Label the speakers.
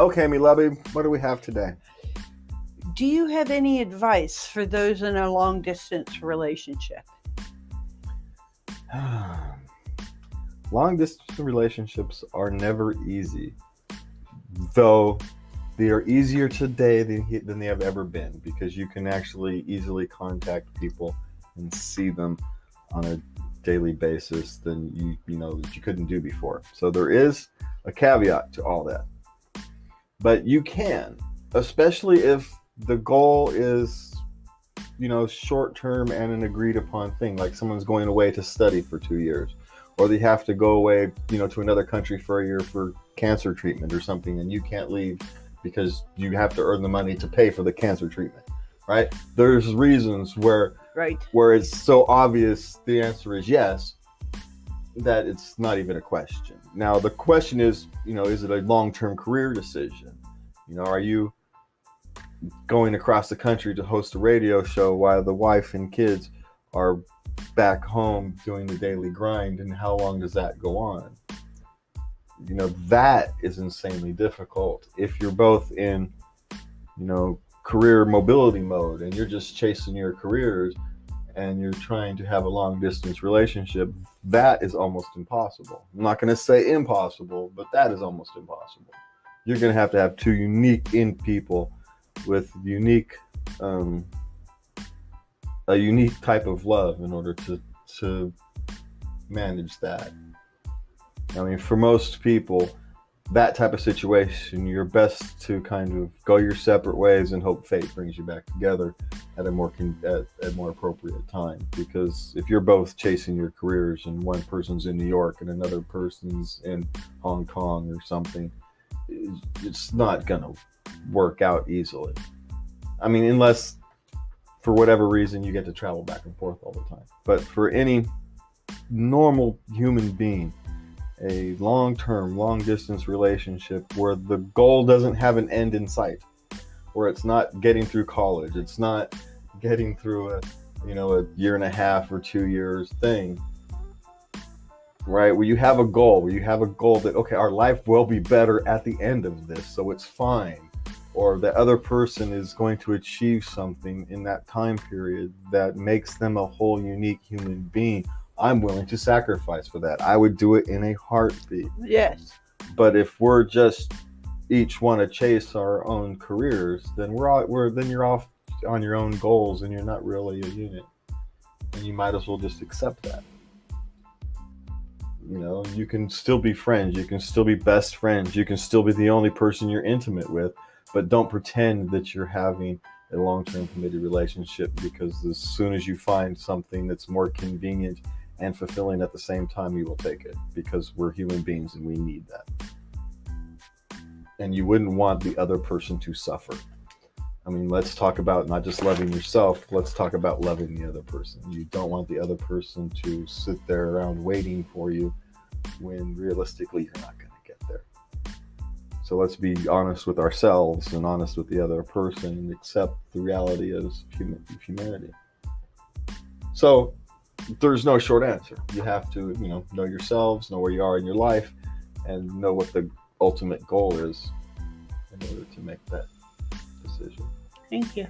Speaker 1: Okay, Milabi, what do we have today?
Speaker 2: Do you have any advice for those in a long distance relationship?
Speaker 1: Long distance relationships are never easy, though they are easier today than they have ever been, because you can actually easily contact people and see them on a daily basis than you couldn't do before. So there is a caveat to all that. But you can, especially if the goal is, short term and an agreed upon thing, like someone's going away to study for 2 years, or they have to go away, to another country for a year for cancer treatment or something, and you can't leave because you have to earn the money to pay for the cancer treatment, right? There's reasons where it's so obvious the answer is yes, that it's not even a question. Now, the question is, is it a long-term career decision? Are you going across the country to host a radio show while the wife and kids are back home doing the daily grind, and how long does that go on? That is insanely difficult. If you're both in, career mobility mode and you're just chasing your careers and you're trying to have a long distance relationship, that is almost impossible. I'm not going to say impossible, but that is almost impossible. You're going to have two unique people with a unique type of love in order to manage that. I mean, for most people, that type of situation, you're best to kind of go your separate ways and hope fate brings you back together at a more appropriate time. Because if you're both chasing your careers and one person's in New York and another person's in Hong Kong or something, it's not gonna work out easily. I mean, unless for whatever reason you get to travel back and forth all the time. But for any normal human being, a long-term, long-distance relationship where the goal doesn't have an end in sight, where it's not getting through college, it's not getting through a year and a half or 2 years thing, right? Where you have a goal that, okay, our life will be better at the end of this, so it's fine. Or the other person is going to achieve something in that time period that makes them a whole unique human being. I'm willing to sacrifice for that. I would do it in a heartbeat.
Speaker 2: Yes.
Speaker 1: But if we're just each want to chase our own careers, then you're off on your own goals and you're not really a unit. And you might as well just accept that. You can still be friends, you can still be best friends, you can still be the only person you're intimate with, but don't pretend that you're having a long-term committed relationship, because as soon as you find something that's more convenient and fulfilling at the same time, you will take it, because we're human beings and we need that. And you wouldn't want the other person to suffer. I mean, let's talk about not just loving yourself, let's talk about loving the other person. You don't want the other person to sit there around waiting for you when realistically you're not going to get there. So let's be honest with ourselves and honest with the other person and accept the reality of humanity. So there's no short answer. You have to, know yourselves, know where you are in your life, and know what the ultimate goal is in order to make that decision.
Speaker 2: Thank you.